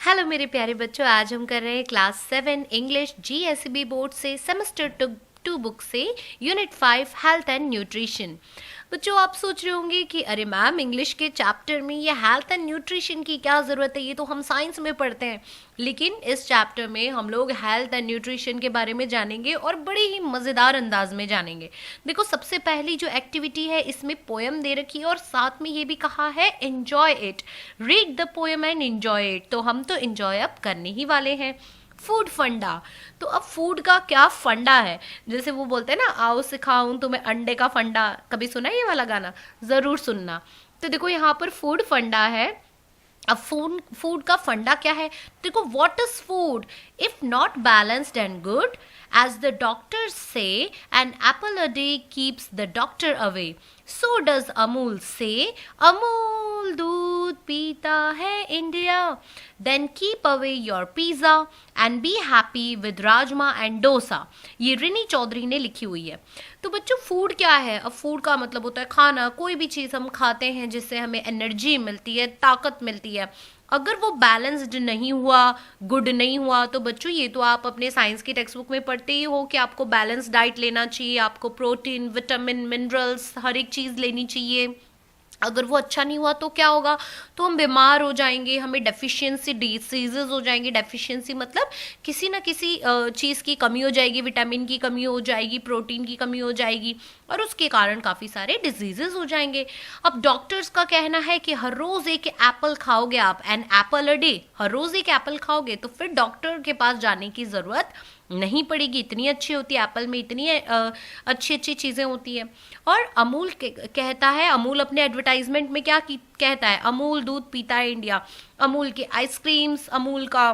Hello मेरे प्यारे बच्चों, आज हम कर रहे हैं क्लास 7 इंग्लिश जीएसईबी बोर्ड से सेमेस्टर टू बुक से यूनिट 5 हेल्थ एंड न्यूट्रिशन। बच्चों, आप सोच रहे होंगे कि अरे मैम, इंग्लिश के चैप्टर में ये हेल्थ एंड न्यूट्रिशन की क्या ज़रूरत है, ये तो हम साइंस में पढ़ते हैं। लेकिन इस चैप्टर में हम लोग हेल्थ एंड न्यूट्रिशन के बारे में जानेंगे और बड़े ही मज़ेदार अंदाज में जानेंगे। देखो, सबसे पहली जो एक्टिविटी है इसमें पोएम दे रखी है और साथ में ये भी कहा है enjoy it, read the poem and enjoy it. तो हम तो एंजॉय अब करने ही वाले हैं। फूड फंडा। तो अब फूड का क्या फंडा है, जैसे वो बोलते हैं ना, आओ सिखाऊं तुम्हें अंडे का फंडा। कभी सुना है ये वाला गाना? ज़रूर सुनना। तो देखो, यहाँ पर फूड फंडा है। अब फूड का फंडा क्या है? देखो, what is food if not balanced and good? As the doctors say, an apple a day keeps the doctor away, so does Amul say, Amul दूध पीता है India. Then keep away your pizza and be happy with rajma and dosa. ये रिनी चौधरी ने लिखी हुई है। तो बच्चों, फूड क्या है? अब फूड का मतलब होता है खाना, कोई भी चीज़ हम खाते हैं जिससे हमें एनर्जी मिलती है, ताकत मिलती है। अगर वो बैलेंस्ड नहीं हुआ, गुड नहीं हुआ, तो बच्चों ये तो आप अपने साइंस की टेक्स्ट बुक में पढ़ते ही हो कि आपको बैलेंस डाइट लेना चाहिए, आपको प्रोटीन, विटामिन, मिनरल्स, हर एक चीज़ लेनी चाहिए। अगर वो अच्छा नहीं हुआ तो क्या होगा? तो हम बीमार हो जाएंगे, हमें डेफिशिएंसी डिसीजेज हो जाएंगी। डेफिशिएंसी मतलब किसी ना किसी चीज़ की कमी हो जाएगी, विटामिन की कमी हो जाएगी, प्रोटीन की कमी हो जाएगी, और उसके कारण काफ़ी सारे डिजीजेज हो जाएंगे। अब डॉक्टर्स का कहना है कि हर रोज़ एक एप्पल खाओगे आप, एन एप्पल अ डे, हर रोज़ एक एप्पल खाओगे तो फिर डॉक्टर के पास जाने की ज़रूरत नहीं पड़ेगी। इतनी अच्छी होती है एप्पल में, इतनी अच्छी अच्छी चीज़ें होती हैं। और अमूल कहता है, अमूल अपने एडवर्टाइजमेंट में क्या कहता है? अमूल दूध पीता है इंडिया। अमूल की आइसक्रीम्स, अमूल का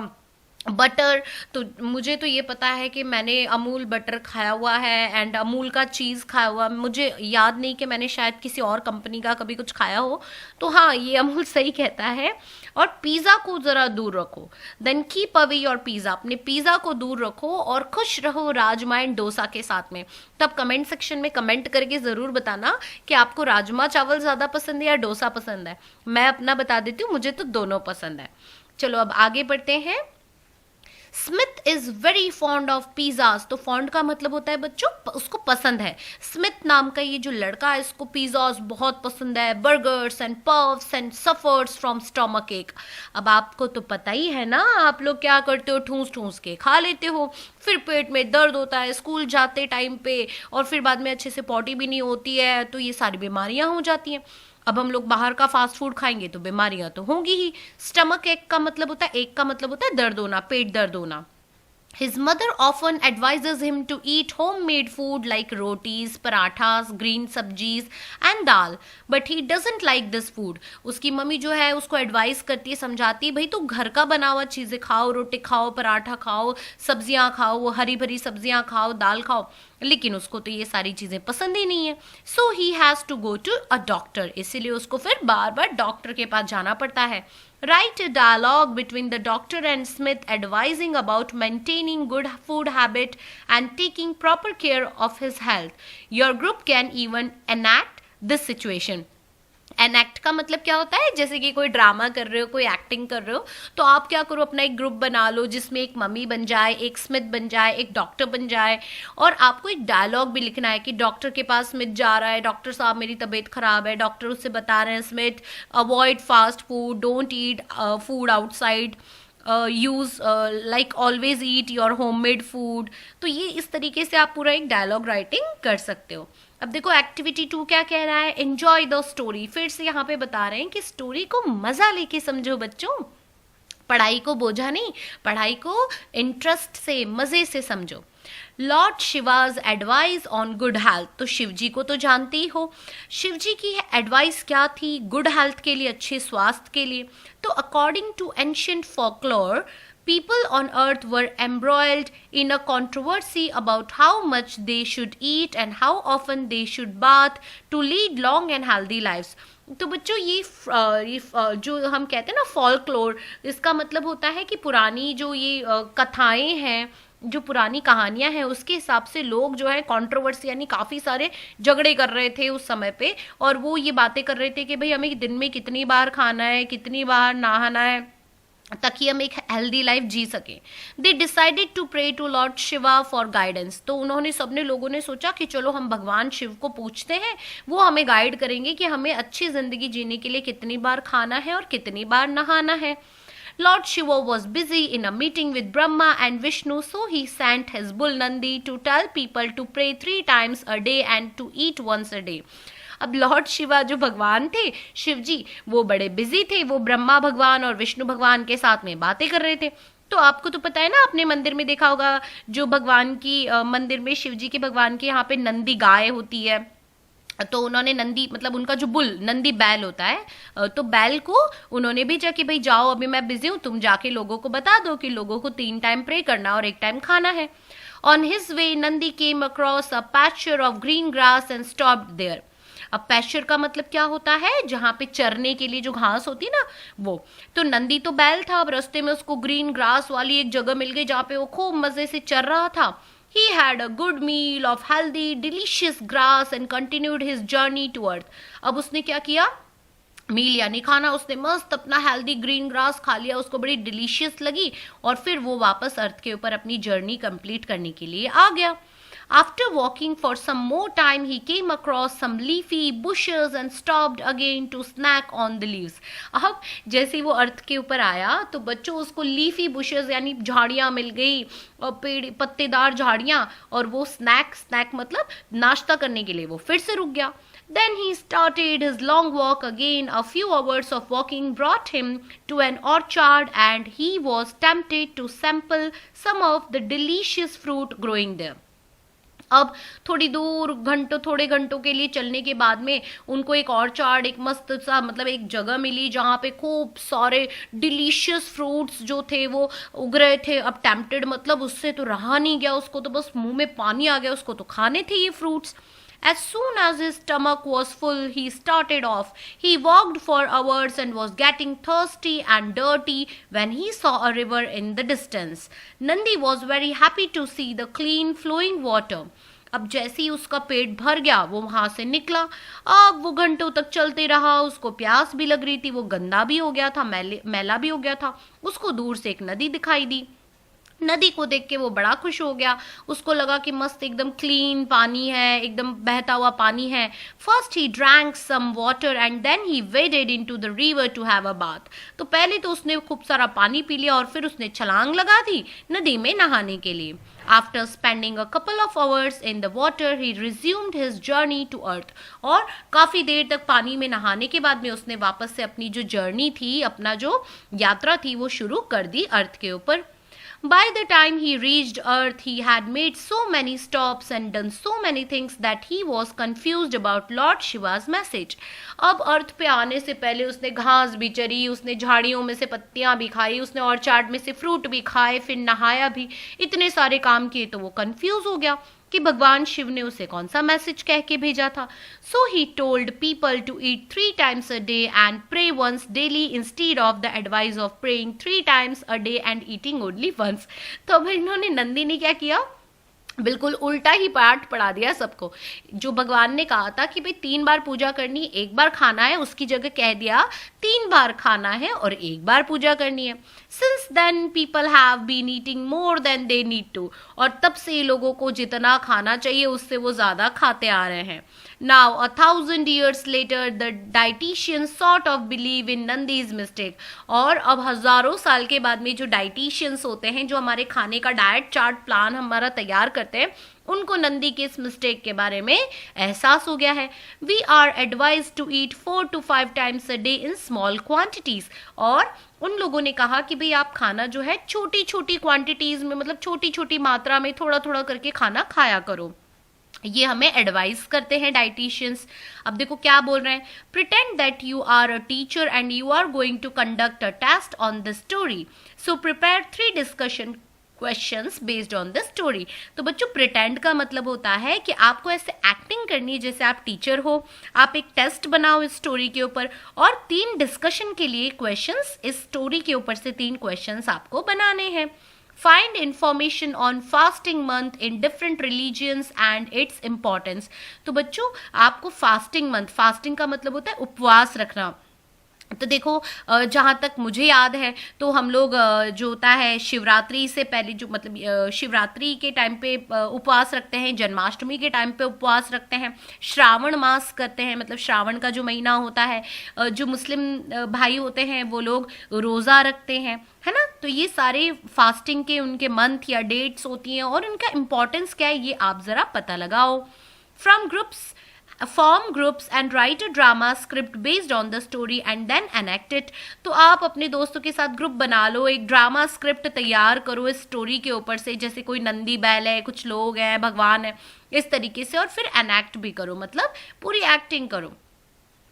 बटर। तो मुझे तो ये पता है कि मैंने अमूल बटर खाया हुआ है एंड अमूल का चीज़ खाया हुआ। मुझे याद नहीं कि मैंने शायद किसी और कंपनी का कभी कुछ खाया हो। तो हाँ, ये अमूल सही कहता है। और पिज़्ज़ा को ज़रा दूर रखो। Then keep away your pizza, अपने पिज़्ज़ा को दूर रखो और खुश रहो राजमा एंड डोसा के साथ में। तब कमेंट सेक्शन में कमेंट करके ज़रूर बताना कि आपको राजमा चावल ज़्यादा पसंद है या डोसा पसंद है। मैं अपना बता देती हूँ, मुझे तो दोनों पसंद है। चलो अब आगे बढ़ते हैं। Smith is very fond of pizzas. तो फॉन्ड का मतलब होता है बच्चों, उसको पसंद है। स्मिथ नाम का ये जो लड़का है, इसको पिज़्ज़ाज बहुत पसंद है, burgers and puffs and suffers from stomach एक। अब आपको तो पता ही है ना, आप लोग क्या करते हो, ठूस ठूस के खा लेते हो, फिर पेट में दर्द होता है स्कूल जाते टाइम पे, और फिर बाद में अच्छे से पॉटी भी नहीं होती है, तो ये सारी बीमारियां हो जाती हैं। अब हम लोग बाहर का फास्ट फूड खाएंगे तो बीमारियां तो होंगी ही। स्टमक एक का मतलब होता है, एक का मतलब होता है दर्द होना, पेट दर्द होना। His mother often advises him to eat homemade food like rotis, parathas, green sabjis and dal, but he doesn't like this food. उसकी मम्मी जो है उसको एडवाइस करती है, समझाती है, भाई तू घर का बना हुआ चीज़ें खाओ, रोटी खाओ, पराठा खाओ, सब्जियां खाओ, वो हरी भरी सब्जियां खाओ, दाल खाओ। लेकिन उसको तो ये सारी चीज़ें पसंद ही नहीं है। So he has to go to a doctor, इसीलिए उसको फिर बार बार डॉक्टर के पास जाना पड़ता है। Write a dialogue between the doctor and Smith advising about maintaining good food habit and taking proper care of his health. Your group can even enact this situation. एनएक्ट का मतलब क्या होता है? जैसे कि कोई ड्रामा कर रहे हो, कोई एक्टिंग कर रहे हो, तो आप क्या करो, अपना एक ग्रुप बना लो जिसमें एक मम्मी बन जाए, एक स्मिथ बन जाए, एक डॉक्टर बन जाए, और आपको एक डायलॉग भी लिखना है कि डॉक्टर के पास स्मिथ जा रहा है, डॉक्टर साहब मेरी तबीयत खराब है, डॉक्टर उससे बता रहे हैं Smith avoid fast food, don't eat food outside, use like always eat your homemade food. तो ये इस तरीके से आप पूरा एक डायलॉग राइटिंग कर सकते हो। अब देखो, एक्टिविटी 2 क्या कह रहा है? Enjoy the story. फिर से यहाँ पे बता रहे हैं कि स्टोरी को मजा लेके समझो बच्चों, पढ़ाई को बोझा नहीं, पढ़ाई को इंटरेस्ट से, मजे से समझो। Lord Shiva's advice on good health. तो शिव जी को तो जानते ही हो, शिव जी की एडवाइस क्या थी गुड हेल्थ के लिए, अच्छे स्वास्थ्य के लिए? तो according to ancient folklore, people on earth were embroiled in a controversy about how much they should eat and how often they should bath to lead long and healthy lives. तो बच्चों, जो हम कहते हैं ना फॉल्कलोर, इसका मतलब होता है कि पुरानी जो ये कथाएं हैं, जो पुरानी कहानियां हैं, उसके हिसाब से लोग जो है कंट्रोवर्सी यानी काफ़ी सारे झगड़े कर रहे थे उस समय पे, और वो ये बातें कर रहे थे कि भाई हमें दिन में कितनी बार खाना है, कितनी बार नहाना है, ताकि हम एक हेल्दी लाइफ जी सकें। They decided to pray to lord Shiva for guidance. तो उन्होंने, सबने लोगों ने सोचा कि चलो हम भगवान शिव को पूछते हैं, वो हमें गाइड करेंगे कि हमें अच्छी जिंदगी जीने के लिए कितनी बार खाना है और कितनी बार नहाना है। Lord Shiva was busy in a meeting with Brahma and Vishnu, so he sent his bull Nandi to tell people to pray 3 times a day and to eat once a day. अब Lord Shiva जो भगवान थे, शिव जी, वो बड़े busy थे। वो ब्रह्मा भगवान और विष्णु भगवान के साथ में बातें कर रहे थे। तो आपको तो पता है ना, अपने मंदिर में देखा होगा, जो भगवान की मंदिर में शिव जी के भगवान के यहाँ पे नंदी गाय होती है। तो उन्होंने नंदी, मतलब उनका जो बुल, नंदी बैल होता है, तो बैल को उन्होंने भेजा कि भाई जाओ, अभी मैं बिजी हूँ, तुम जाके लोगों को बता दो कि लोगों को 3 टाइम प्रे करना और 1 टाइम खाना है। On his way Nandi came across a pasture of green grass and stopped there. अब पैस्चर का मतलब क्या होता है, जहां पे चरने के लिए जो घास होती है ना, वो। तो नंदी तो बैल था, अब रास्ते में उसको ग्रीन ग्रास वाली एक जगह मिल गई जहां पे वो खूब मजे से चर रहा था। He had a good meal of healthy, delicious grass and continued his journey to earth. अब उसने क्या किया, मील यानी खाना, उसने मस्त अपना हेल्दी ग्रीन ग्रास खा लिया, उसको बड़ी डिलीशियस लगी, और फिर वो वापस अर्थ के ऊपर अपनी जर्नी कंप्लीट करने के लिए आ गया। After walking for some more time, he came across some leafy bushes and stopped again to snack on the leaves. अब जैसे वो अर्थ के ऊपर आया तो बच्चों उसको लीफी बुशेस यानी झाड़ियाँ मिल गई, और पेड़ पत्तेदार झाड़ियाँ, और वो स्नैक मतलब नाश्ता करने के लिए वो फिर से रुक गया। Then he started his long walk again. A few hours of walking brought him to an orchard and he was tempted to sample some of the delicious fruit growing there. अब थोड़े घंटों के लिए चलने के बाद में उनको एक ऑर्चार्ड, एक मस्त सा मतलब एक जगह मिली जहाँ पे खूब सारे डिलीशियस फ्रूट्स जो थे वो उग रहे थे। अब टेम्प्टेड मतलब उससे तो रहा नहीं गया, उसको तो बस मुंह में पानी आ गया, उसको तो खाने थे ये fruits. As soon as his stomach was full, he started off. He walked for hours and was getting thirsty and dirty when he saw a river in the distance. Nandi was very happy to see the clean flowing water. अब जैसे ही उसका पेट भर गया वो वहां से निकला। अब वो घंटों तक चलते रहा, उसको प्यास भी लग रही थी, वो गंदा भी हो गया था, मैला भी हो गया था। उसको दूर से एक नदी दिखाई दी। नदी को देख के वो बड़ा खुश हो गया, उसको लगा कि मस्त एकदम क्लीन पानी है, एकदम बहता हुआ पानी है। First he drank some water and then he waded into the river to have a bath. तो पहले तो उसने खूब सारा पानी पी लिया और फिर उसने छलांग लगा दी नदी में नहाने के लिए। After spending a couple of hours in the water he resumed his journey to earth. और काफी देर तक पानी में नहाने के बाद में उसने वापस से अपनी जो जर्नी थी, अपना जो यात्रा थी, वो शुरू कर दी अर्थ के ऊपर। By the time he reached Earth, he had made so many stops and done so many things that he was confused about Lord Shiva's message. अब अर्थ पे आने से पहले उसने घास भी चरी, उसने झाड़ियों में से पत्तियां भी खाई, उसने ऑर्चार्ड में से फ्रूट भी खाए, फिर नहाया भी, इतने सारे काम किए तो वो कंफ्यूज हो गया कि भगवान शिव ने उसे कौन सा मैसेज कह के भेजा था। So he told people to eat 3 times a day and pray once daily instead of the advice of praying 3 times a day and eating only once. तो अब इन्होंने, नंदी ने क्या किया, बिल्कुल उल्टा ही पाठ पढ़ा दिया सबको। जो भगवान ने कहा था कि भाई 3 बार पूजा करनी, 1 बार खाना है, उसकी जगह कह दिया 3 बार खाना है और 1 बार पूजा करनी है। Since then people have been eating more than they need to. और तब से लोगों को जितना खाना चाहिए उससे वो ज्यादा खाते आ रहे हैं। Now, 1,000 years later, the dietitians sort of believe in Nandi's mistake. और अब हजारों साल के बाद में जो डाइटिशियंस होते हैं, जो हमारे खाने का डाइट चार्ट प्लान हमारा तैयार करते हैं, उनको नंदी के इस मिस्टेक के बारे में एहसास हो गया है। We are advise to eat 4 to 5 times a day in small quantities. और उन लोगों ने कहा कि भाई आप खाना जो है छोटी छोटी क्वांटिटीज में, मतलब छोटी छोटी मात्रा में थोड़ा थोड़ा करके खाना खाया करो, ये हमें एडवाइस करते हैं डाइटिशियंस। अब देखो क्या बोल रहे हैं, pretend that you are a teacher and you are going to conduct a test on the story, so prepare 3 discussion questions based on the story. तो बच्चों, प्रिटेंड का मतलब होता है कि आपको ऐसे एक्टिंग करनी है जैसे आप टीचर हो, आप एक टेस्ट बनाओ इस स्टोरी के ऊपर और 3 डिस्कशन के लिए क्वेश्चंस, इस स्टोरी के ऊपर से 3 क्वेश्चंस आपको बनाने हैं। Find information on fasting month in different religions and its importance. तो बच्चों, आपको फास्टिंग मंथ, फास्टिंग का मतलब होता है उपवास रखना, तो देखो जहाँ तक मुझे याद है तो हम लोग जो होता है शिवरात्रि से पहले जो मतलब शिवरात्रि के टाइम पे उपवास रखते हैं, जन्माष्टमी के टाइम पे उपवास रखते हैं, श्रावण मास करते हैं, मतलब श्रावण का जो महीना होता है जो मुस्लिम भाई होते हैं वो लोग रोज़ा रखते हैं, है ना। तो ये सारे फास्टिंग के उनके मंथ या डेट्स होती हैं और उनका इम्पोर्टेंस क्या है ये आप ज़रा पता लगाओ। From groups form groups and write a drama script based on the story and then enact it। तो आप अपने दोस्तों के साथ ग्रुप बना लो, एक ड्रामा स्क्रिप्ट तैयार करो इस स्टोरी के ऊपर से, जैसे कोई नंदी बैल है, कुछ लोग हैं, भगवान है, इस तरीके से, और फिर एनेक्ट भी करो, मतलब पूरी एक्टिंग करो।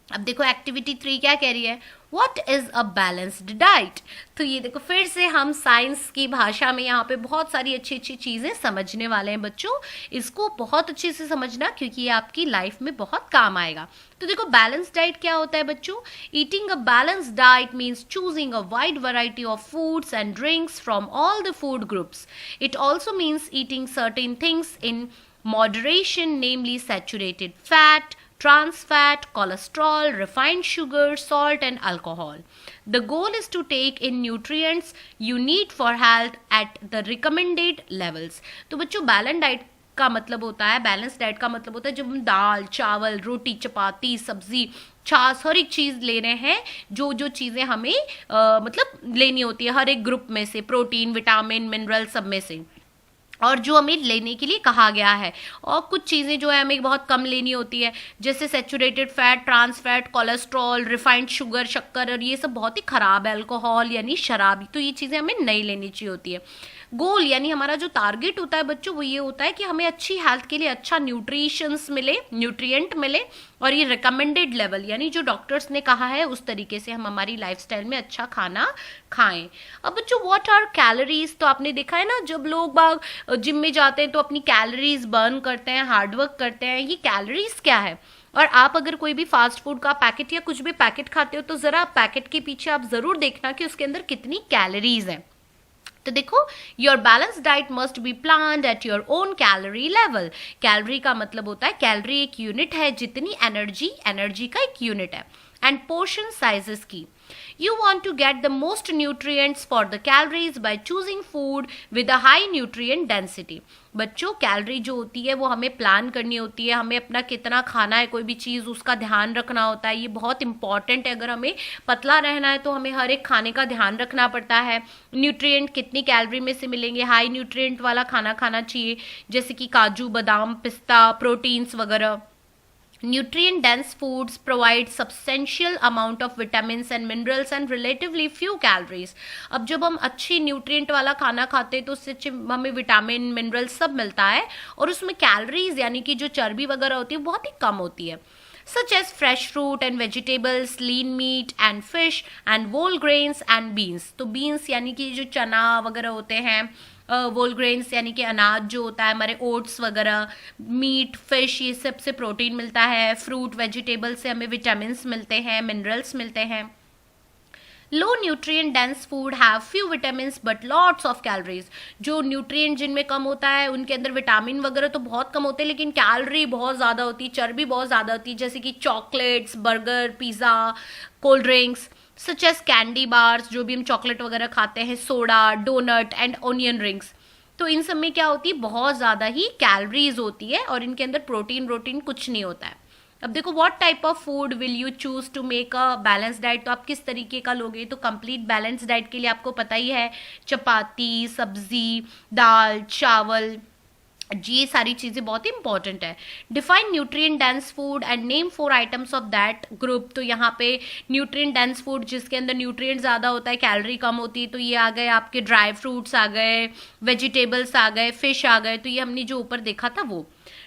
अब देखो एक्टिविटी 3 क्या कह रही है, what is a balanced diet. तो ये देखो फिर से हम साइंस की भाषा में यहाँ पे बहुत सारी अच्छी अच्छी चीज़ें समझने वाले हैं बच्चों। इसको बहुत अच्छे से समझना क्योंकि ये आपकी लाइफ में बहुत काम आएगा। तो देखो बैलेंस डाइट क्या होता है बच्चों। Eating a balance diet means choosing a wide variety of foods and drinks from all the food groups. It also means eating certain things in moderation, namely saturated fat, trans fat, cholesterol, refined sugar, salt and alcohol. The goal is to take in nutrients you need for health at the recommended levels। तो बच्चों balance diet का मतलब होता है, balance diet का मतलब होता है जब हम दाल, चावल, रोटी, चपाती, सब्जी, छाछ, हर एक चीज़ ले रहे हैं, जो जो चीज़ें हमें मतलब लेनी होती है हर एक ग्रुप में से, प्रोटीन, विटामिन, मिनरल, सब में से, और जो हमें लेने के लिए कहा गया है। और कुछ चीज़ें जो है हमें बहुत कम लेनी होती है, जैसे saturated fat, trans fat, cholesterol, refined sugar, शक्कर, और ये सब बहुत ही ख़राब है, अल्कोहल यानी शराब, तो ये चीज़ें हमें नहीं लेनी चाहिए होती है। गोल यानी हमारा जो टारगेट होता है बच्चों वो ये होता है कि हमें अच्छी हेल्थ के लिए अच्छा न्यूट्रिशंस मिले, न्यूट्रिएंट मिले, और ये रिकमेंडेड लेवल यानी जो डॉक्टर्स ने कहा है उस तरीके से हम हमारी लाइफस्टाइल में अच्छा खाना खाएं। अब बच्चों व्हाट आर कैलोरीज, तो आपने देखा है ना जब लोग बाग जिम में जाते हैं तो अपनी कैलोरीज बर्न करते हैं, हार्डवर्क करते हैं, ये कैलोरीज क्या है। और आप अगर कोई भी फास्ट फूड का पैकेट या कुछ भी पैकेट खाते हो तो ज़रा पैकेट के पीछे आप ज़रूर देखना कि उसके अंदर कितनी कैलोरीज हैं। तो देखो your balance diet must be planned at your own calorie level. Calorie का मतलब होता है, कैलोरी एक यूनिट है, जितनी एनर्जी, एनर्जी का एक यूनिट है। एंड पोर्शन साइजेस की, you want to get the most nutrients for the calories by choosing food with a high nutrient density। बच्चों कैलोरी जो होती है वो हमें प्लान करनी होती है, हमें अपना कितना खाना है, कोई भी चीज़ उसका ध्यान रखना होता है, ये बहुत इंपॉर्टेंट है। अगर हमें पतला रहना है तो हमें हर एक खाने का ध्यान रखना पड़ता है। न्यूट्रिएंट कितनी कैलोरी में से मिलेंगे, हाई न्यूट्रिएंट वाला खाना खाना चाहिए, जैसे कि काजू, बादाम, पिस्ता, प्रोटीन्स वगैरह। Nutrient dense foods provide substantial amount of vitamins and minerals and relatively few calories। अब जब हम अच्छी न्यूट्रिएंट वाला खाना खाते हैं तो उससे हमें विटामिन, मिनरल सब मिलता है, और उसमें कैलोरीज यानी कि जो चर्बी वगैरह होती है बहुत ही कम होती है। such as fresh fruit and vegetables, lean meat and fish and whole grains and beans। तो beans यानी कि जो चना वगैरह होते हैं, वोल ग्रेन्स यानी कि अनाज जो होता है, हमारे ओट्स वगैरह, मीट, फिश, ये सब से प्रोटीन मिलता है, फ्रूट, वेजिटेबल से हमें विटामिन्स मिलते हैं, मिनरल्स मिलते हैं। Low nutrient dense food have few vitamins but lots of calories. जो न्यूट्रिएंट जिनमें कम होता है उनके अंदर विटामिन वगैरह तो बहुत कम होते हैं, लेकिन कैलोरी बहुत ज़्यादा होती है, चर्बी बहुत ज़्यादा होती है, जैसे कि chocolates, burger, pizza, cold drinks such as candy bars, जो भी हम चॉकलेट वगैरह खाते हैं, soda, donut and onion rings. तो इन सब में क्या होती है, बहुत ज़्यादा ही कैलोरीज होती है और इनके अंदर प्रोटीन कुछ नहीं होता है। अब देखो what type of food will you choose to make a balance diet. तो आप किस तरीके का लोगे, तो कंप्लीट बैलेंस डाइट के लिए आपको पता ही है, चपाती, सब्जी, दाल, चावल, ये सारी चीज़ें बहुत ही इंपॉर्टेंट है। Define nutrient dense food and name 4 items of that group. तो यहाँ पे न्यूट्रिएंट डेंस फूड जिसके अंदर न्यूट्रिएंट ज़्यादा होता है, कैलोरी कम होती है, तो ये आ गए आपके ड्राई फ्रूट्स आ गए, वेजिटेबल्स आ गए, फिश आ गए, तो ये हमने जो ऊपर देखा था वो।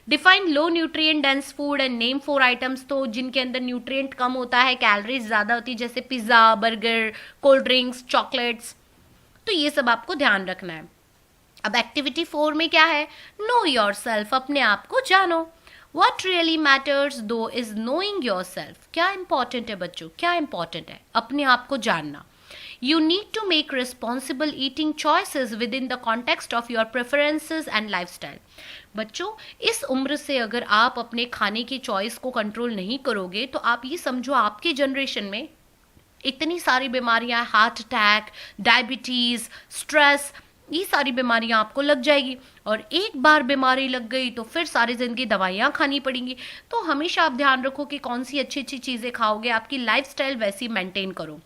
Define low nutrient dense food and name 4 items. तो जिनके अंदर न्यूट्रिएंट कम होता है, कैलोरीज ज़्यादा होती है, जैसे pizza, burger, cold drinks, chocolates, तो ये सब आपको ध्यान रखना है। अब एक्टिविटी 4 में क्या है, नो योर सेल्फ, अपने आप को जानो। वॉट रियली मैटर्स दो इज नोइंग योर सेल्फ। क्या इंपॉर्टेंट है बच्चों, क्या इंपॉर्टेंट है, अपने आप को जानना। You need to make responsible eating choices within the context of your preferences and lifestyle। बच्चों इस उम्र से अगर आप अपने खाने की चॉइस को कंट्रोल नहीं करोगे तो आप ये समझो आपके जनरेशन में इतनी सारी बीमारियां, हार्ट अटैक, डायबिटीज़, स्ट्रेस, ये सारी बीमारियां आपको लग जाएगी। और एक बार बीमारी लग गई तो फिर सारी ज़िंदगी दवाइयाँ खानी पड़ेंगी। तो हमेशा आप ध्यान रखो कि कौन सी अच्छी अच्छी चीज़ें खाओगे, आपकी लाइफस्टाइल वैसी मेंटेन करो।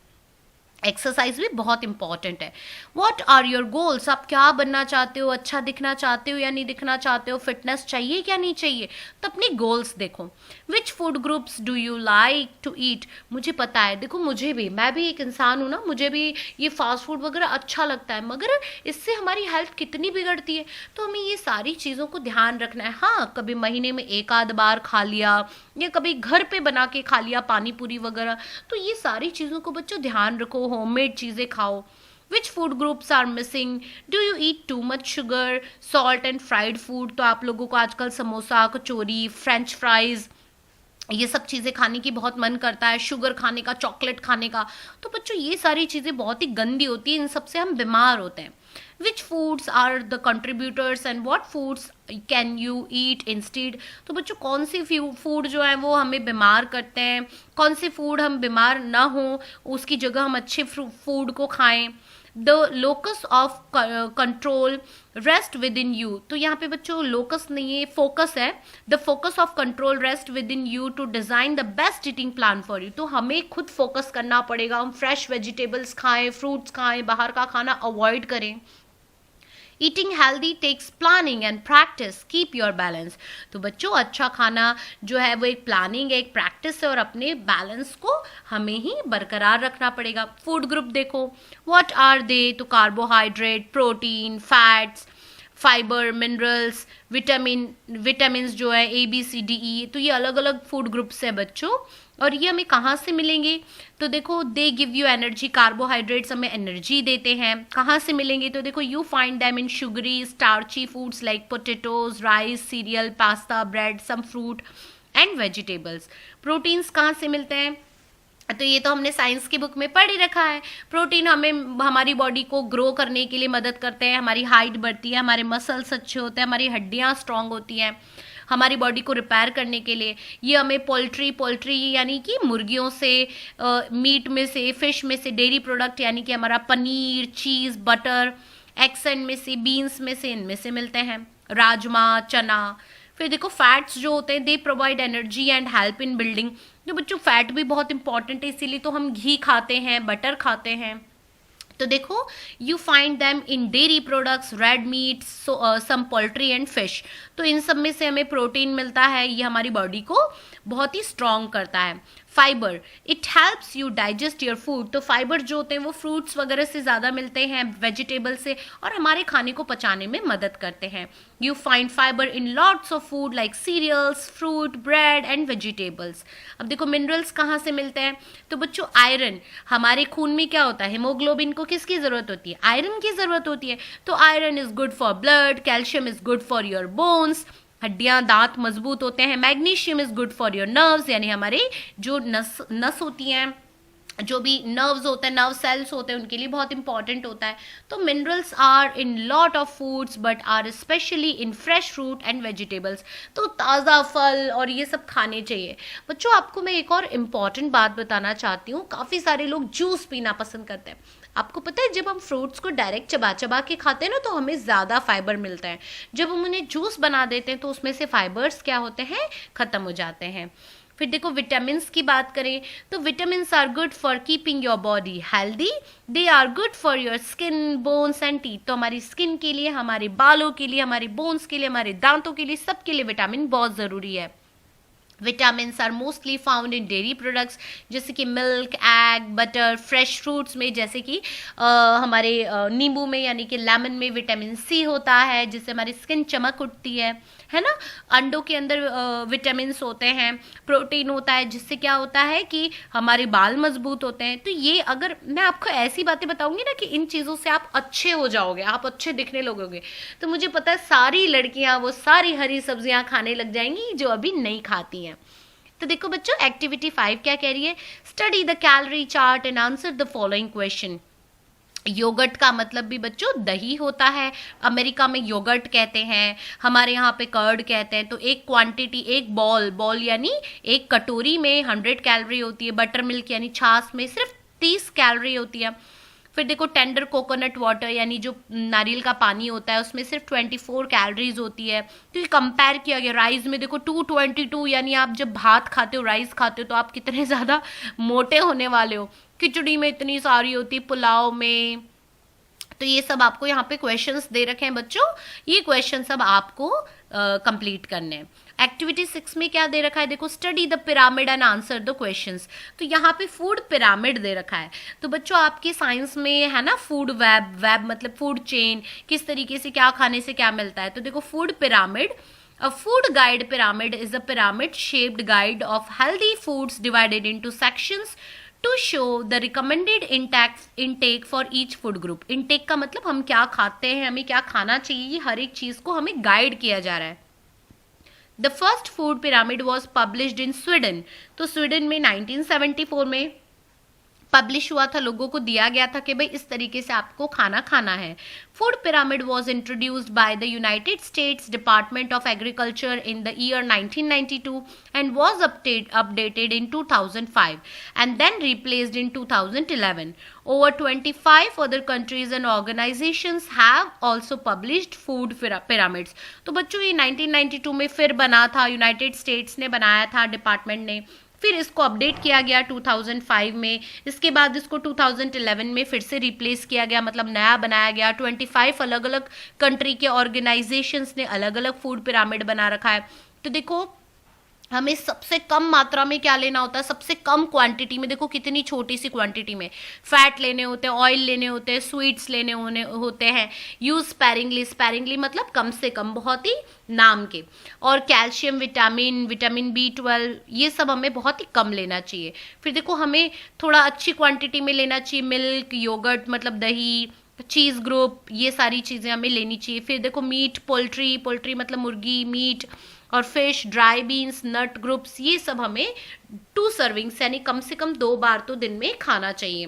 एक्सरसाइज भी बहुत इंपॉर्टेंट है। व्हाट आर योर गोल्स, आप क्या बनना चाहते हो, अच्छा दिखना चाहते हो या नहीं दिखना चाहते हो, फिटनेस चाहिए क्या नहीं चाहिए, तो अपने गोल्स देखो। Which food groups do you like to eat, मुझे पता है, देखो मुझे भी, मैं भी एक इंसान हूँ ना, मुझे भी ये फास्ट फूड वगैरह अच्छा लगता है, मगर इससे हमारी हेल्थ कितनी बिगड़ती है। तो हमें ये सारी चीज़ों को ध्यान रखना है। हाँ, कभी महीने में एक आध बार खा लिया या कभी घर पे बना के खा लिया पानी पूरी वगैरह, तो ये सारी चीज़ों को बच्चों ध्यान रखो, होममेड चीज़ें खाओ। Which food groups are missing, do you eat too much sugar, salt and fried food, तो आप लोगों को आजकल समोसा, कचौरी, फ्रेंच फ्राइज, ये सब चीज़ें खाने की बहुत मन करता है, शुगर खाने का, चॉकलेट खाने का। तो बच्चों ये सारी चीज़ें बहुत ही गंदी होती हैं, इन सब से हम बीमार होते हैं। Which foods are the contributors and what foods can you eat instead, तो बच्चों कौन सी फूड जो है वो हमें बीमार करते हैं, कौन से फूड हम बीमार ना हो उसकी जगह हम अच्छे फूड को खाएं। The locus of control rest within you, तो यहाँ पे बच्चों लोकस नहीं है, फोकस है। The focus of control rest within you to design the best eating plan for you, तो हमें खुद फोकस करना पड़ेगा, हम फ्रेश वेजिटेबल्स खाएं, फ्रूट्स खाएं, बाहर का खाना अवॉइड करें। Eating healthy takes planning and practice, keep your balance, तो बच्चों अच्छा खाना जो है वो एक प्लानिंग है, एक प्रैक्टिस है, और अपने बैलेंस को हमें ही बरकरार रखना पड़ेगा। फूड ग्रुप देखो, व्हाट आर दे, तो carbohydrate, protein, fats, fibre, minerals, vitamin जो है ABCDE, तो ये अलग अलग फूड ग्रुप्स है बच्चों। और ये हमें कहाँ से मिलेंगे, तो देखो they give you energy, carbohydrates हमें एनर्जी देते हैं। कहाँ से मिलेंगे, तो देखो you find them in sugary starchy foods like potatoes, rice, cereal, pasta, bread, some fruit and vegetables. Proteins कहाँ से मिलते हैं, तो ये तो हमने साइंस की बुक में पढ़ ही रखा है। प्रोटीन हमें हमारी बॉडी को ग्रो करने के लिए मदद करते हैं, हमारी हाइट बढ़ती है, हमारे मसल्स अच्छे होते हैं, हमारी हड्डियाँ स्ट्रांग होती हैं, हमारी बॉडी को रिपेयर करने के लिए। ये हमें पोल्ट्री यानी कि मुर्गियों से, मीट में से, फिश में से, डेयरी प्रोडक्ट यानी कि हमारा पनीर, चीज़, बटर, एग्स में से, बीन्स में से, इनमें से मिलते हैं, राजमा, चना। फिर देखो फैट्स जो होते हैं they provide energy and help in building, तो बच्चों फैट भी बहुत इंपॉर्टेंट है, इसीलिए तो हम घी खाते हैं, बटर खाते हैं। तो देखो you find them in dairy products, red meat, some poultry and fish, तो इन सब में से हमें प्रोटीन मिलता है, ये हमारी बॉडी को बहुत ही स्ट्रॉन्ग करता है। Fibre, it helps you digest your food, तो फाइबर जो होते हैं वो फ्रूट्स वगैरह से ज़्यादा मिलते हैं, वेजिटेबल से, और हमारे खाने को पचाने में मदद करते हैं। You find fibre in lots of food like cereals, fruit, bread and vegetables. अब देखो मिनरल्स कहाँ से मिलते हैं, तो बच्चों आयरन, हमारे खून में क्या होता है, हीमोग्लोबिन को किसकी ज़रूरत होती है, आयरन की ज़रूरत होती है, तो iron is good for blood, calcium is good for your bones, हड्डियां दांत मजबूत होते हैं, magnesium is good for your nerves, यानी हमारे जो नस होती हैं, जो भी नर्व्स होते हैं, नर्व सेल्स होते हैं, उनके लिए बहुत इंपॉर्टेंट होता है। तो minerals are in lot of foods but are specially in fresh fruit and vegetables, तो ताज़ा फल और ये सब खाने चाहिए। बच्चों आपको मैं एक और इम्पॉर्टेंट बात बताना चाहती हूँ, काफ़ी सारे लोग जूस पीना पसंद करते हैं। आपको पता है जब हम फ्रूट्स को डायरेक्ट चबा चबा के खाते हैं ना तो हमें ज़्यादा फाइबर मिलता है, जब हम उन्हें जूस बना देते हैं तो उसमें से फाइबर्स क्या होते हैं, ख़त्म हो जाते हैं। फिर देखो विटामिन की बात करें तो vitamin are good for keeping your body healthy, they are good for your skin, bones and teeth, तो हमारी स्किन के लिए, हमारे बालों के लिए, हमारे बोन्स के लिए, हमारे दांतों के लिए, सबके लिए विटामिन बहुत ज़रूरी है। Vitamins are mostly found in dairy products जैसे कि milk, egg, butter, fresh fruits में जैसे कि हमारे नींबू में यानी कि लेमन में विटामिन C होता है जिससे हमारी स्किन चमक उठती है ना। अंडों के अंदर विटामिन्स होते हैं, प्रोटीन होता है जिससे क्या होता है कि हमारे बाल मजबूत होते हैं। तो ये अगर मैं आपको ऐसी बातें बताऊंगी ना कि इन चीज़ों से आप अच्छे हो जाओगे, आप अच्छे दिखने लगोगे, तो मुझे पता है सारी लड़कियां वो सारी हरी सब्जियां खाने लग जाएंगी जो अभी नहीं खाती हैं। तो देखो बच्चों एक्टिविटी 5 क्या कह रही है, study the calorie chart and answer the following question. Yoghurt का मतलब भी बच्चों दही होता है, अमेरिका में योगर्ट कहते हैं, हमारे यहाँ पे कर्ड कहते हैं। तो एक क्वांटिटी, एक बॉल यानी एक कटोरी में 100 कैलोरी होती है, बटर मिल्क यानी छाछ में सिर्फ 30 कैलोरी होती है। फिर देखो टेंडर कोकोनट वाटर यानी जो नारियल का पानी होता है उसमें सिर्फ 24 कैलोरीज होती है। तो ये कंपेयर किया गया राइस में, देखो 222, यानी आप जब भात खाते हो, राइस खाते हो, तो आप कितने ज़्यादा मोटे होने वाले हो। खिचड़ी में इतनी सारी होती, पुलाव में। तो ये सब आपको यहाँ पे क्वेश्चंस दे रखे हैं बच्चों, ये क्वेश्चन सब आपको कंप्लीट करने हैं। एक्टिविटी 6 में क्या दे रखा है, देखो study the pyramid and answer the questions. तो यहाँ पे फूड पिरामिड दे रखा है। तो बच्चों आपके साइंस में है ना फूड वेब, वेब मतलब फूड चेन, किस तरीके से क्या खाने से क्या मिलता है। तो देखो food pyramid, a food guide pyramid is a pyramid shaped guide of healthy foods divided into sections to show the recommended intake for each food group। intake का मतलब हम क्या खाते हैं, हमें क्या खाना चाहिए, हर एक चीज को हमें गाइड किया जा रहा है। The first food pyramid was published in Sweden। तो स्वीडन में 1974 में पब्लिश हुआ था, लोगों को दिया गया था कि भाई इस तरीके से आपको खाना खाना है। Food pyramid was introduced by the United States Department of Agriculture in the year 1992 and was updated in 2005 and then replaced in 2011। Over 25 other countries and organizations have also published food pyramids। तो बच्चों ये 1992 में फिर बना था, United states ने बनाया था डिपार्टमेंट ने, फिर इसको अपडेट किया गया 2005 में, इसके बाद इसको 2011 में फिर से रिप्लेस किया गया, मतलब नया बनाया गया। 25 अलग अलग कंट्री के ऑर्गेनाइजेशंस ने अलग अलग फूड पिरामिड बना रखा है। तो देखो हमें सबसे कम मात्रा में क्या लेना होता है, सबसे कम क्वांटिटी में, देखो कितनी छोटी सी क्वांटिटी में फैट लेने होते हैं, ऑयल लेने होते हैं, स्वीट्स लेने होते हैं। यूज स्पैरिंगली, स्पैरिंगली मतलब कम से कम, बहुत ही नाम के। और कैल्शियम, विटामिन B12 ये सब हमें बहुत ही कम लेना चाहिए। फिर देखो हमें थोड़ा अच्छी क्वांटिटी में लेना चाहिए, मिल्क, योगर्ट मतलब दही, चीज़ ग्रुप, ये सारी चीज़ें हमें लेनी चाहिए। फिर देखो मीट, पोल्ट्री मतलब मुर्गी, मीट और फिश, ड्राई बीन्स, नट ग्रुप्स, ये सब हमें 2 सर्विंग्स यानी कम से कम 2 बार तो दिन में खाना चाहिए।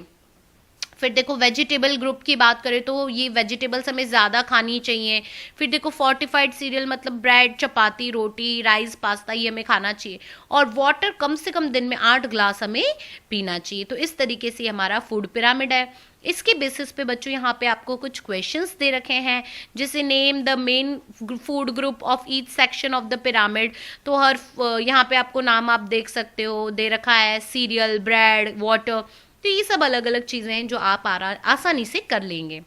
फिर देखो वेजिटेबल ग्रुप की बात करें तो ये वेजिटेबल्स हमें ज़्यादा खानी चाहिए। फिर देखो फोर्टिफाइड सीरियल मतलब ब्रेड, चपाती, रोटी, राइस, पास्ता, ये हमें खाना चाहिए। और वाटर कम से कम दिन में 8 ग्लास हमें पीना चाहिए। तो इस तरीके से हमारा फूड पिरामिड है। इसके बेसिस पे बच्चों यहाँ पे आपको कुछ क्वेश्चंस दे रखे हैं, जैसे name the main food group of each section of the pyramid. तो हर यहाँ पे आपको नाम आप देख सकते हो, दे रखा है सीरियल, ब्रेड, वाटर। तो ये सब अलग अलग चीज़ें हैं जो आप आसानी से कर लेंगे।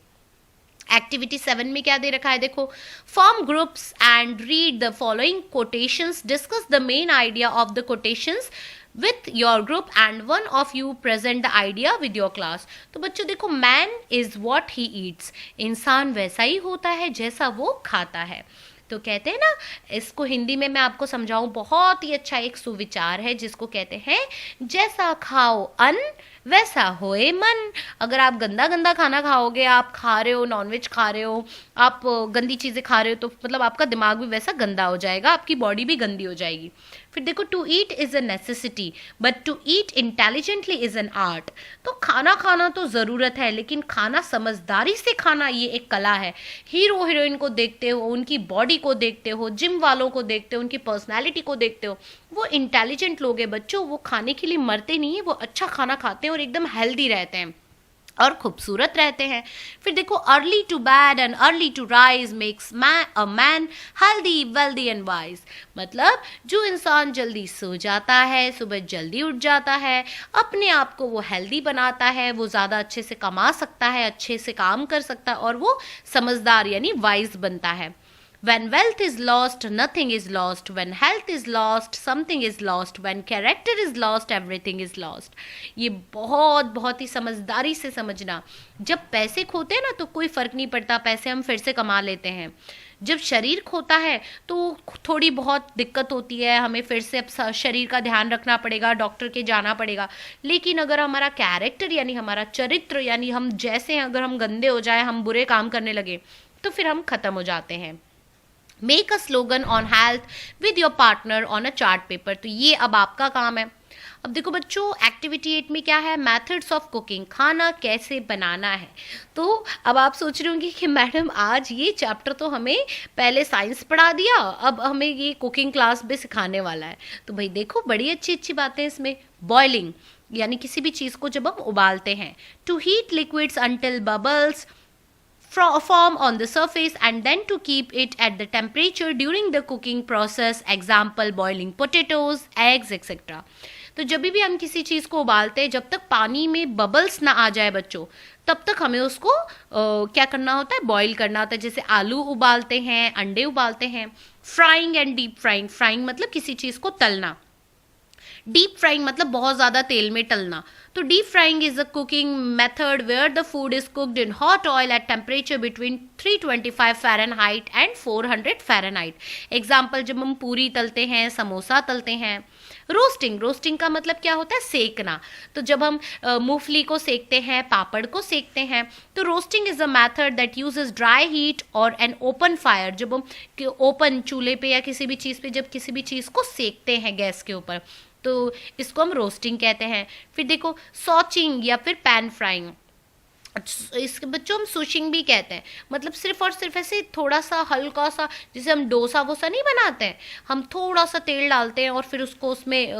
एक्टिविटी 7 में क्या दे रखा है, देखो form groups and read the following quotations, discuss the main idea of the quotations with your group and one of you present the idea with your class। तो बच्चों देखो man is what he eats, इंसान वैसा ही होता है जैसा वो खाता है। तो कहते हैं ना, इसको हिंदी में मैं आपको समझाऊं, बहुत ही अच्छा एक सुविचार है जिसको कहते हैं जैसा खाओ अन्न वैसा होए मन। अगर आप गंदा गंदा खाना खाओगे, आप खा रहे हो, नॉनवेज खा रहे हो, आप गंदी चीज़ें खा रहे हो, तो मतलब आपका दिमाग भी वैसा गंदा हो जाएगा, आपकी बॉडी भी गंदी हो जाएगी। फिर देखो to eat is a necessity but to eat intelligently is an art. तो खाना खाना तो ज़रूरत है, लेकिन खाना समझदारी से खाना ये एक कला है। हीरो हीरोइन को देखते हो, उनकी बॉडी को देखते हो, जिम वालों को देखते हो, उनकी पर्सनैलिटी को देखते हो, वो इंटेलिजेंट लोग हैं बच्चों, वो खाने के लिए मरते नहीं है, वो अच्छा खाना खाते हैं और एकदम हेल्दी रहते हैं और खूबसूरत रहते हैं। फिर देखो early to bed and early to rise makes a man healthy, wealthy and wise. मतलब जो इंसान जल्दी सो जाता है, सुबह जल्दी उठ जाता है, अपने आप को वो हेल्दी बनाता है, वो ज़्यादा अच्छे से कमा सकता है, अच्छे से काम कर सकता है और वो समझदार यानी वाइज बनता है। When wealth is lost, nothing is lost. When health is lost, something is lost. When character is lost, everything is lost. ये बहुत ही समझदारी से समझना। जब पैसे खोते हैं ना तो कोई फ़र्क नहीं पड़ता, पैसे हम फिर से कमा लेते हैं। जब शरीर खोता है तो थोड़ी बहुत दिक्कत होती है, हमें फिर से अब शरीर का ध्यान रखना पड़ेगा, डॉक्टर के जाना पड़ेगा। लेकिन अगर हमारा कैरेक्टर यानी हमारा चरित्र यानी हम जैसे हैं, अगर हम गंदे हो जाए, हम बुरे काम करने लगे, तो फिर हम ख़त्म हो जाते हैं। Make a slogan on health with your partner on a chart paper. तो ये अब आपका काम है। अब देखो बच्चों एक्टिविटी 8 में क्या है, मेथड्स ऑफ कुकिंग, खाना कैसे बनाना है। तो अब आप सोच रहे होंगे कि मैडम आज ये चैप्टर तो हमें पहले साइंस पढ़ा दिया, अब हमें ये कुकिंग क्लास भी सिखाने वाला है। तो भाई देखो बड़ी अच्छी अच्छी बातें इसमें। बॉइलिंग, यानी किसी भी चीज़ को जब हम उबालते हैं। To heat liquids until bubbles form on the surface and then to keep it at the temperature during the cooking process, example boiling potatoes, eggs etc. तो जब भी हम किसी चीज़ को उबालते हैं, जब तक पानी में बबल्स ना आ जाए बच्चों, तब तक हमें उसको क्या करना होता है, बॉईल करना होता है। जैसे आलू उबालते हैं, अंडे उबालते हैं। Frying and deep frying, frying मतलब किसी चीज़ को तलना, डीप फ्राइंग मतलब बहुत ज़्यादा तेल में तलना। तो deep frying is a cooking method where the food is cooked in hot oil at temperature between 325 Fahrenheit and 400 Fahrenheit. Example, जब हम पूरी तलते हैं, समोसा तलते हैं। रोस्टिंग, रोस्टिंग का मतलब क्या होता है, सेकना। तो जब हम मूंगफली को सेकते हैं, पापड़ को सेकते हैं, तो roasting is a method that uses dry heat और एन ओपन फायर। जब हम ओपन चूल्हे पे या किसी भी चीज़ पे जब किसी भी चीज़ को सेकते हैं गैस के ऊपर, तो इसको हम रोस्टिंग कहते हैं। फिर देखो सॉचिंग या फिर पैन फ्राइंग, इसके बच्चों हम सुशिंग भी कहते हैं। मतलब सिर्फ और सिर्फ ऐसे थोड़ा सा हल्का सा, जैसे हम डोसा वोसा नहीं बनाते हैं, हम थोड़ा सा तेल डालते हैं और फिर उसको उसमें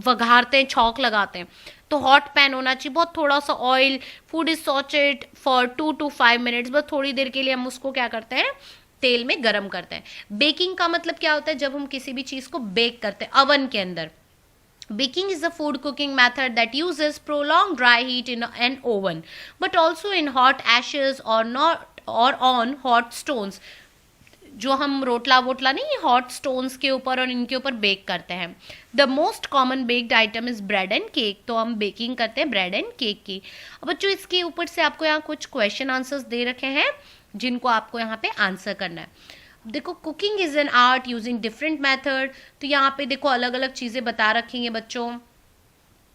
वघारते हैं, छौंक लगाते हैं। तो हॉट पैन होना चाहिए, बहुत थोड़ा सा oil. Food is sauteed for 2 to 5 minutes, बस थोड़ी देर के लिए हम उसको क्या करते हैं, तेल में गरम करते हैं। बेकिंग का मतलब क्या होता है, जब हम किसी भी चीज़ को बेक करते हैं अवन के अंदर। Baking is a food cooking method that uses prolonged dry heat in an oven, but also in hot ashes or on hot stones. जो हम रोटला वोटला नहीं, हॉट स्टोन्स के ऊपर और इनके ऊपर बेक करते हैं। The most common baked item is bread and cake. तो हम बेकिंग करते हैं ब्रेड एंड केक की। अब बच्चों इसके ऊपर से आपको यहाँ कुछ क्वेश्चन आंसर्स दे रखे हैं जिनको आपको यहाँ पे आंसर करना है। देखो, cooking is an art using different method. तो यहाँ पे देखो अलग अलग चीज़ें बता रखी हैं बच्चों।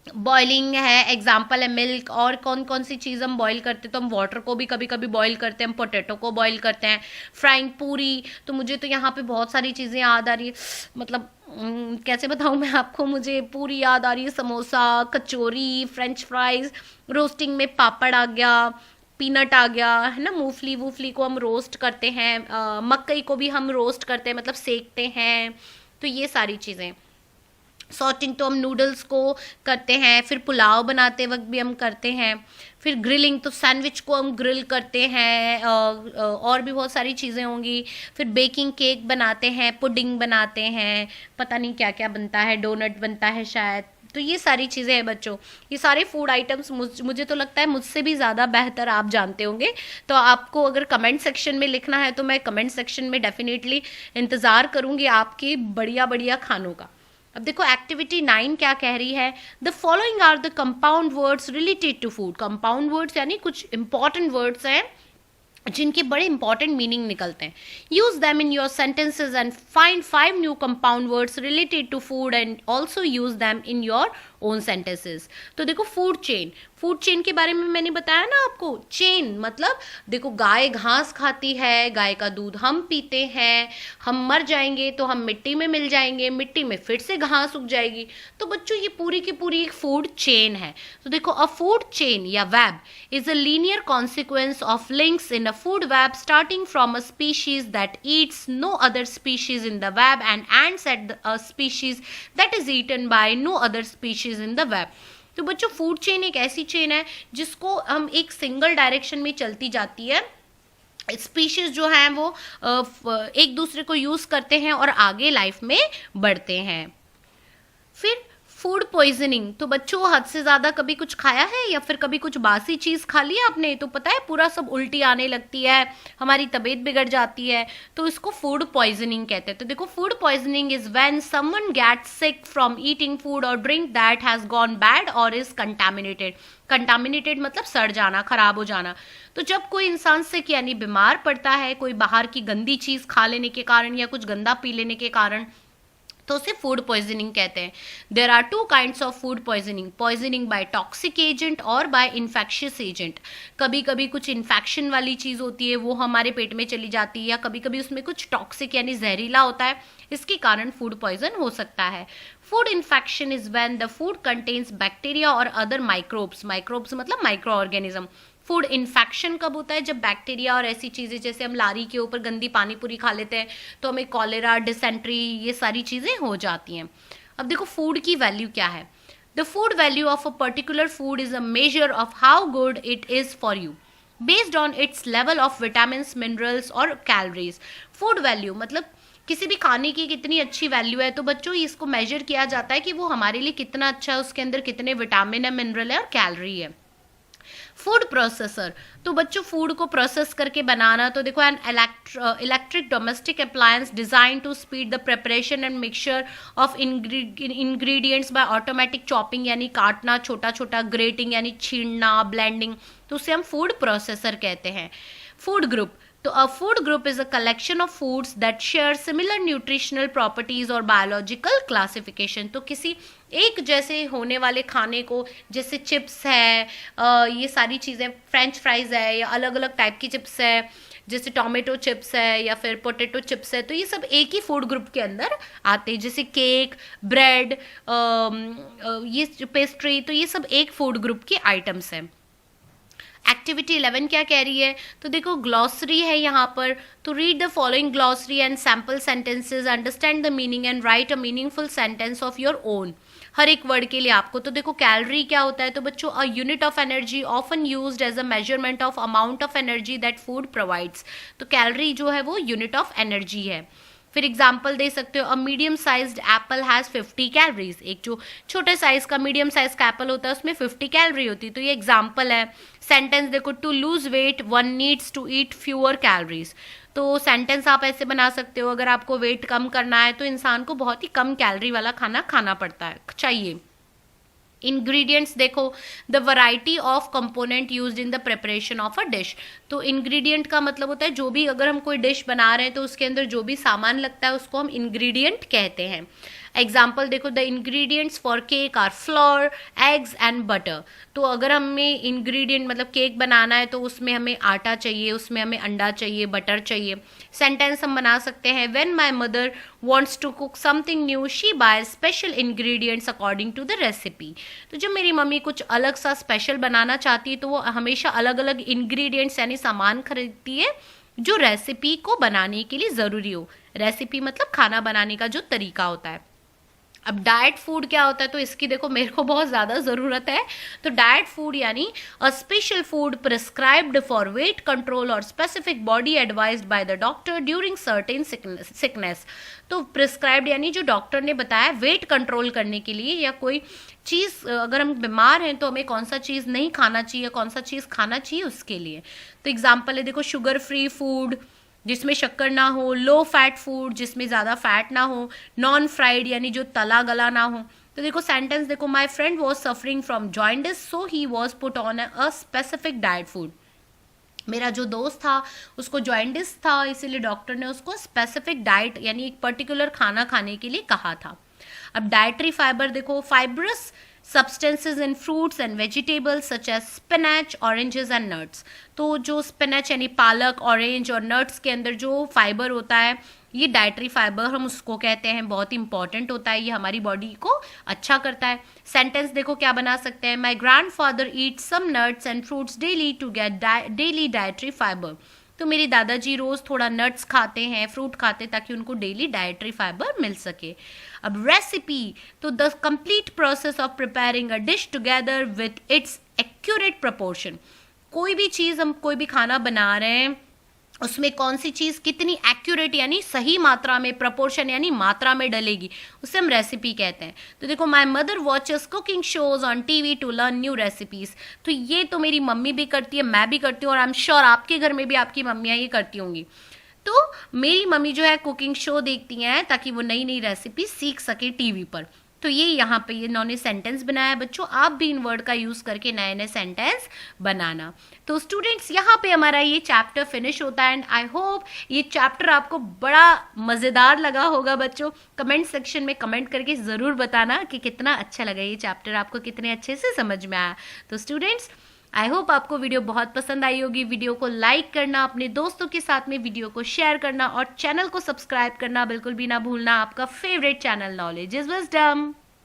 बॉइलिंग है, एग्जाम्पल है मिल्क। और कौन कौन सी चीज़ हम बॉईल करते हैं, तो हम वाटर को भी कभी कभी बॉईल करते हैं, हम पोटैटो को बॉईल करते हैं। फ्राइंग पूरी, तो मुझे तो यहाँ पे बहुत सारी चीज़ें याद आ रही है, मतलब कैसे बताऊँ मैं आपको, मुझे पूरी याद आ रही है, समोसा, कचौरी, फ्रेंच फ्राइज। रोस्टिंग में पापड़ आ गया, पीनट आ गया, है ना। मूंगफली वूफली को हम रोस्ट करते हैं, मकई को भी हम रोस्ट करते हैं, मतलब सेकते हैं। तो ये सारी चीज़ें। सॉटिंग तो हम नूडल्स को करते हैं, फिर पुलाव बनाते वक्त भी हम करते हैं। फिर ग्रिलिंग, तो सैंडविच को हम ग्रिल करते हैं। और भी बहुत सारी चीज़ें होंगी। फिर बेकिंग, केक बनाते हैं, पुडिंग बनाते हैं, पता नहीं क्या क्या बनता है, डोनट बनता है शायद। तो ये सारी चीज़ें हैं बच्चों, ये सारे फूड आइटम्स मुझे तो लगता है मुझसे भी ज़्यादा बेहतर आप जानते होंगे। तो आपको अगर कमेंट सेक्शन में लिखना है तो मैं कमेंट सेक्शन में डेफिनेटली इंतज़ार करूँगी आपकी बढ़िया बढ़िया खानों का। अब देखो एक्टिविटी 9 क्या कह रही है। The following are the compound words related to food. Compound words यानी कुछ इंपॉर्टेंट वर्ड्स हैं जिनके बड़े इंपॉर्टेंट मीनिंग निकलते हैं। Use them in your sentences and find 5 new compound words related to food and also use them in your own sentences. तो देखो food chain, food chain के बारे में मैंने बताया ना आपको। चेन मतलब देखो, गाय घास खाती है, गाय का दूध हम पीते हैं, हम मर जाएंगे तो हम मिट्टी में मिल जाएंगे, मिट्टी में फिर से घास उग जाएगी। तो बच्चों ये पूरी की पूरी एक फूड चेन है। तो देखो, अ फूड चेन या web is a linear consequence of links in a food web starting from a species that eats no other species in the web and ends at a species that is eaten by no other species in the web. तो बच्चों food chain एक ऐसी chain है जिसको हम एक single direction में चलती जाती है। स्पीशीज जो हैं वो एक दूसरे को यूज करते हैं और आगे लाइफ में बढ़ते हैं। फिर फूड पॉइजनिंग, तो बच्चों हद से ज़्यादा कभी कुछ खाया है या फिर कभी कुछ बासी चीज़ खा लिया आपने, तो पता है पूरा सब उल्टी आने लगती है, हमारी तबीयत बिगड़ जाती है, तो इसको फूड पॉइजनिंग कहते हैं। तो देखो, food poisoning is when someone gets sick from eating food और drink that has gone bad और इज कंटामिनेटेड। कंटामिनेटेड मतलब सड़ जाना, खराब हो जाना। तो जब कोई इंसान सिक यानी बीमार पड़ता है कोई बाहर की गंदी चीज़ खा लेने के कारण या कुछ गंदा पी लेने के कारण, तो उसे फूड पॉइजनिंग कहते हैं। There are 2 kinds of food poisoning, poisoning by toxic agent और बाय इन्फेक्शियस एजेंट। कभी कभी कुछ इन्फेक्शन वाली चीज़ होती है वो हमारे पेट में चली जाती है, या कभी कभी उसमें कुछ टॉक्सिक यानी जहरीला होता है, इसके कारण फूड पॉइजन हो सकता है। Food infection is when the food contains bacteria और अदर माइक्रोब्स, माइक्रोब्स मतलब माइक्रो ऑर्गेनिज्म। फूड इन्फेक्शन कब होता है, जब बैक्टीरिया और ऐसी चीज़ें, जैसे हम लारी के ऊपर गंदी पानी पूरी खा लेते हैं तो हमें कॉलेरा, डिसेंट्री, ये सारी चीज़ें हो जाती हैं। अब देखो फूड की वैल्यू क्या है। The food value of a particular food is a measure of how good it is for you based on its level of vitamins, minerals और calories. Food value मतलब किसी भी खाने की कितनी अच्छी वैल्यू है, तो बच्चों इसको मेजर किया जाता है कि वो हमारे लिए कितना अच्छा है, उसके अंदर कितने विटामिन है, मिनरल है और कैलोरी है. फूड प्रोसेसर, तो बच्चों फूड को प्रोसेस करके बनाना, तो देखो an electric domestic appliance design to speed the preparation and mixture of ingredients by automatic chopping, यानी काटना, छोटा छोटा ग्रेटिंग यानी छीनना, ब्लेंडिंग, तो उसे हम फूड प्रोसेसर कहते हैं. फूड ग्रुप, तो a food group is a collection of foods that share similar nutritional properties और biological classification. तो किसी एक जैसे होने वाले खाने को, जैसे चिप्स है, ये सारी चीज़ें, फ्रेंच फ्राइज है या अलग अलग टाइप की चिप्स है, जैसे टोमेटो चिप्स है या फिर पोटैटो चिप्स है, तो ये सब एक ही फूड ग्रुप के अंदर आते हैं. जैसे केक, ब्रेड, ये पेस्ट्री, तो ये सब एक फूड ग्रुप के आइटम्स हैं. एक्टिविटी 11 क्या कह रही है, तो देखो ग्लॉसरी है यहाँ पर, तो read the following glossary and sample sentences, understand the meaning and write a meaningful sentence of your own. हर एक वर्ड के लिए आपको, तो देखो कैलोरी क्या होता है, तो बच्चों a unit of energy often used as a measurement of amount of energy that food provides. तो कैलोरी जो है वो यूनिट ऑफ एनर्जी है. फिर एग्जाम्पल दे सकते हो, a medium sized Apple has 50 calories. एक जो छोटे साइज का मीडियम साइज का एप्पल होता है उसमें 50 कैलोरी होती है, तो ये एग्जाम्पल है. सेंटेंस देखो, to lose weight one needs to eat fewer calories. तो सेंटेंस आप ऐसे बना सकते हो, अगर आपको वेट कम करना है तो इंसान को बहुत ही कम कैलोरी वाला खाना खाना पड़ता है, चाहिए. इंग्रेडिएंट्स देखो, the variety of component used in the preparation of a dish. तो इंग्रेडिएंट का मतलब होता है जो भी, अगर हम कोई डिश बना रहे हैं तो उसके अंदर जो भी सामान लगता है उसको हम इंग्रेडिएंट कहते हैं. एग्जाम्पल देखो, the ingredients for cake are flour, eggs and butter. तो अगर हमें इंग्रेडिएंट मतलब केक बनाना है तो उसमें हमें आटा चाहिए, उसमें हमें अंडा चाहिए, बटर चाहिए. सेंटेंस हम बना सकते हैं, when my mother wants to cook something new she buys special ingredients according to the recipe. तो जब मेरी मम्मी कुछ अलग सा स्पेशल बनाना चाहती है तो वो हमेशा अलग अलग इंग्रेडिएंट्स यानी सामान खरीदती है जो रेसिपी को बनाने के लिए ज़रूरी हो. रेसिपी मतलब खाना बनाने का जो तरीका होता है. अब डाइट फूड क्या होता है, तो इसकी देखो मेरे को बहुत ज़्यादा ज़रूरत है. तो डाइट फूड यानी a special food prescribed for weight control और specific body advised by the doctor during certain sickness. तो प्रिस्क्राइब्ड यानी जो डॉक्टर ने बताया वेट कंट्रोल करने के लिए, या कोई चीज़ अगर हम बीमार हैं तो हमें कौन सा चीज़ नहीं खाना चाहिए, कौन सा चीज़ खाना चाहिए उसके लिए. तो एग्जाम्पल है देखो, शुगर फ्री फूड जिसमें शक्कर ना हो, लो फैट फूड जिसमें ज़्यादा फैट ना हो, नॉन फ्राइड यानी जो तला गला ना हो. तो देखो सेंटेंस देखो, my friend was suffering from jaundice so he was put on a specific diet food. मेरा जो दोस्त था उसको जॉइंडिस था, इसीलिए डॉक्टर ने उसको स्पेसिफिक डाइट यानी एक पर्टिकुलर खाना खाने के लिए कहा था. अब डाइटरी फाइबर देखो, fibrous substances in fruits and vegetables such as spinach, oranges and nuts. तो जो स्पिनच यानी पालक, ऑरेंज और नट्स के अंदर जो फाइबर होता है ये डाइटरी फाइबर हम उसको कहते हैं, बहुत इंपॉर्टेंट होता है, ये हमारी बॉडी को अच्छा करता है. सेंटेंस देखो क्या बना सकते हैं, my grandfather eat some nuts and fruits daily to get daily dietary fibre. तो मेरे दादाजी रोज़ थोड़ा नट्स खाते हैं, फ्रूट खाते ताकि उनको डेली डाइटरी फाइबर मिल सके. अब रेसिपी, तो the complete process of preparing a dish together with its accurate proportion. कोई भी चीज़ हम कोई भी खाना बना रहे हैं उसमें कौन सी चीज़ कितनी एक्यूरेट यानी सही मात्रा में, प्रपोर्शन यानी मात्रा में डलेगी, उसे हम रेसिपी कहते हैं. तो देखो, my mother watches cooking shows on TV to learn new recipes. तो ये तो मेरी मम्मी भी करती है, मैं भी करती हूँ, और आई एम श्योर आपके घर में भी आपकी मम्मियाँ ये करती होंगी. तो मेरी मम्मी जो है कुकिंग शो देखती हैं ताकि वो नई नई रेसिपी सीख सके टीवी पर. तो ये यहाँ पे ये इन्होंने सेंटेंस बनाया है. बच्चों आप भी इन वर्ड का यूज़ करके नए नए सेंटेंस बनाना. तो स्टूडेंट्स यहाँ पे हमारा ये चैप्टर फिनिश होता है एंड आई होप ये चैप्टर आपको बड़ा मज़ेदार लगा होगा. बच्चों कमेंट सेक्शन में कमेंट करके ज़रूर बताना कि कितना अच्छा लगा ये चैप्टर, आपको कितने अच्छे से समझ में आया. तो स्टूडेंट्स आई होप आपको वीडियो बहुत पसंद आई होगी. वीडियो को लाइक करना, अपने दोस्तों के साथ में वीडियो को शेयर करना और चैनल को सब्सक्राइब करना बिल्कुल भी ना भूलना. आपका favourite channel knowledge is wisdom.